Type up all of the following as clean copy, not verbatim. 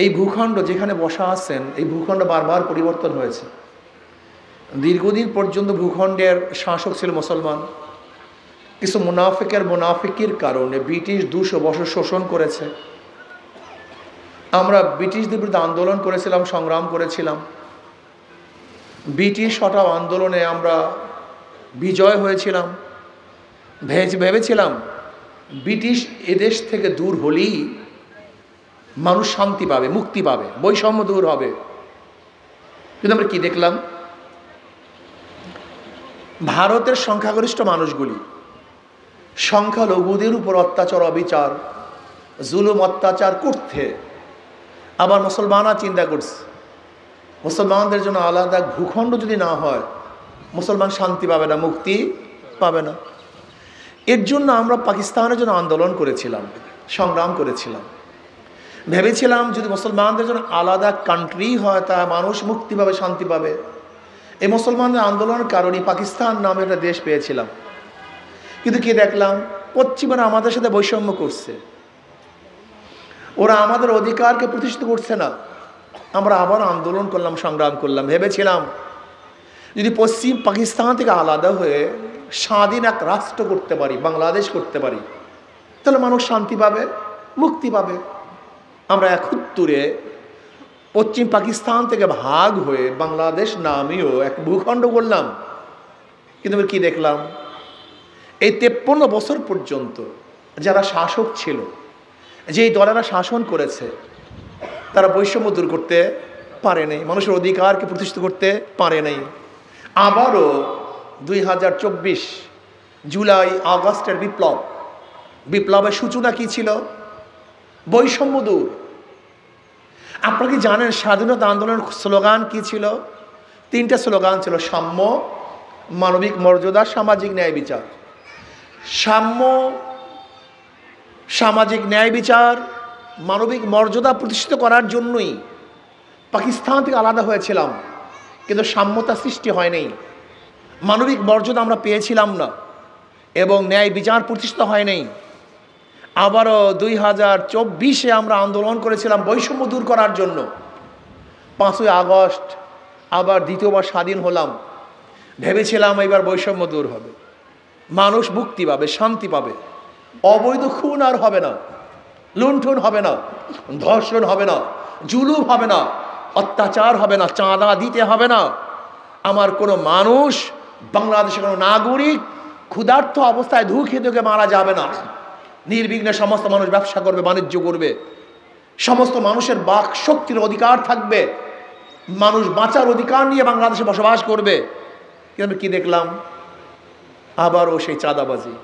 এই ভূখণ্ড যেখানে বসা আছেন, এই ভূখণ্ড বারবার পরিবর্তন হয়েছে। দীর্ঘদিন পর্যন্ত ভূখণ্ডের শাসক ছিল মুসলমান। কিছু মুনাফিকির কারণে ব্রিটিশ 200 বছর শোষণ করেছে। আমরা ব্রিটিশদের বিরুদ্ধে আন্দোলন করেছিলাম, সংগ্রাম করেছিলাম। ব্রিটিশ হটাও আন্দোলনে আমরা বিজয় হয়েছিলাম। ভেবেছিলাম ব্রিটিশ এদেশ থেকে দূর হলেই মানুষ শান্তি পাবে, মুক্তি পাবে, বৈষম্য দূর হবে। কিন্তু আমরা কি দেখলাম? ভারতের সংখ্যাগরিষ্ঠ মানুষগুলি সংখ্যালঘুদের উপর অত্যাচার, অবিচার, জুলুম অত্যাচার করতে, আবার মুসলমানরা চিন্তা করছে মুসলমানদের জন্য আলাদা ভূখণ্ড যদি না হয় মুসলমান শান্তি পাবে না, মুক্তি পাবে না। এর জন্য আমরা পাকিস্তানের জন্য আন্দোলন করেছিলাম, সংগ্রাম করেছিলাম। ভেবেছিলাম যদি মুসলমানদের জন্য আলাদা কান্ট্রি হয় তা মানুষ মুক্তি পাবে, শান্তি পাবে। এই মুসলমানদের আন্দোলনের কারণে পাকিস্তান নামে একটা দেশ পেয়েছিলাম। কিন্তু কি দেখলাম? পশ্চিমারা আমাদের সাথে বৈষম্য করছে, ওরা আমাদের অধিকারকে প্রতিষ্ঠিত করছে না। আমরা আবার আন্দোলন করলাম, সংগ্রাম করলাম। ভেবেছিলাম যদি পশ্চিম পাকিস্তান থেকে আলাদা হয়ে স্বাধীন এক রাষ্ট্র করতে পারি, বাংলাদেশ করতে পারি, তাহলে মানুষ শান্তি পাবে, মুক্তি পাবে। আমরা একত্তরে পশ্চিম পাকিস্তান থেকে ভাগ হয়ে বাংলাদেশ নামেও এক ভূখণ্ড করলাম। কিন্তু কি দেখলাম? এই 53 বছর পর্যন্ত যারা শাসক ছিল, যেই দলেরা শাসন করেছে, তারা বৈষম্য দূর করতে পারে নাই, মানুষের অধিকারকে প্রতিষ্ঠিত করতে পারে নাই। আবারও 2024 জুলাই আগস্টের বিপ্লবের সূচনা কি ছিল? বৈষম্য দূর। আপনারা কি জানেন স্বাধীনতা আন্দোলনের স্লোগান কি ছিল? 3টা স্লোগান ছিল: সাম্য, মানবিক মর্যাদা, সামাজিক ন্যায় বিচার। সাম্য, সামাজিক ন্যায় বিচার, মানবিক মর্যাদা প্রতিষ্ঠিত করার জন্যই পাকিস্তান থেকে আলাদা হয়েছিলাম। কিন্তু সাম্যতা সৃষ্টি হয়নি, মানবিক মর্যাদা আমরা পেয়েছিলাম না, এবং ন্যায় বিচার প্রতিষ্ঠিত হয়নি। আবারও 2024-এ আমরা আন্দোলন করেছিলাম বৈষম্য দূর করার জন্য। 5ই আগস্ট আবার দ্বিতীয়বার স্বাধীন হলাম। ভেবেছিলাম এবার বৈষম্য দূর হবে, মানুষ মুক্তি পাবে, শান্তি পাবে, অবৈধ খুন আর হবে না, লুণ্ঠন হবে না, ধর্ষণ হবে না, জুলুম হবে না, অত্যাচার হবে না, চাঁদা দিতে হবে না। আমার কোনো মানুষ, বাংলাদেশের কোনো নাগরিক ক্ষুধার্ত অবস্থায় খেতে মারা যাবে না। নির্বিঘ্নে সমস্ত মানুষ ব্যবসা করবে, বাণিজ্য করবে, সমস্ত মানুষের বাক শক্তির অধিকার থাকবে, মানুষ বাঁচার অধিকার নিয়ে বাংলাদেশে বসবাস করবে। কিন্তু কি দেখলাম? আবারও সেই চাঁদাবাজি,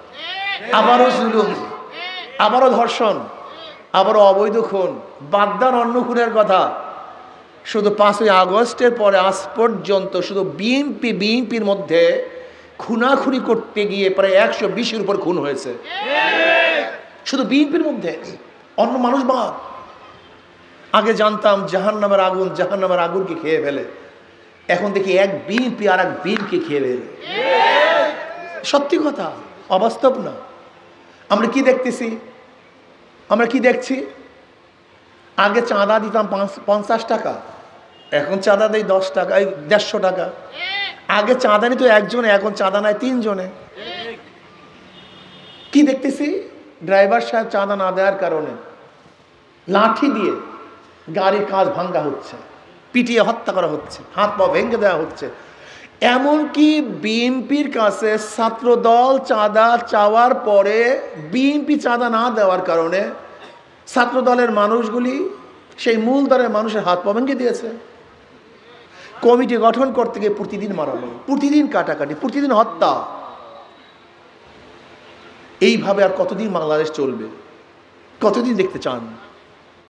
আবারও জুলুম, আবারও ধর্ষণ, আবারও অবৈধ খুন। বাদ দেন অন্য খুনের কথা, শুধু 5ই আগস্টের পরে আজ পর্যন্ত শুধু বিএনপির মধ্যে খুনাখুনি করতে গিয়ে প্রায় 120-এর উপর খুন হয়েছে, শুধু বিএনপির মধ্যে, অন্য মানুষ বাদ। আগে জানতাম জাহান্নামের আগুনকে খেয়ে ফেলে, এখন দেখি এক বিএনপি আর এক বিএনপিকে খেয়ে ফেলে। সত্যি কথা, অবাস্তব না। আমরা কি দেখতেছি? আমরা কি দেখছি? আগে চাঁদা দিতাম 50 টাকা, এখন চাঁদা দেয় 10 টাকা, 150 টাকা। আগে চাঁদা নিত একজনে, এখন চাঁদা নেয় 3 জনে। কি দেখতেছি? ড্রাইভার সাহেব চাঁদা না দেওয়ার কারণে লাঠি দিয়ে গাড়ির কাঁচ ভাঙ্গা হচ্ছে, পিটিয়ে হত্যা করা হচ্ছে, হাত পা ভেঙে দেওয়া হচ্ছে। এমনকি বিএনপির কাছে ছাত্রদল চাঁদা চাওয়ার পরে বিএনপি চাঁদা না দেওয়ার কারণে ছাত্রদলের মানুষগুলি সেই মূল দলের মানুষের হাত পা ভেঙে দিয়েছে। কমিটি গঠন করতে গিয়ে প্রতিদিন মারানো, প্রতিদিন কাটাকাটি, প্রতিদিন হত্যা। এইভাবে আর কতদিন বাংলাদেশ চলবে? কতদিন দেখতে চান?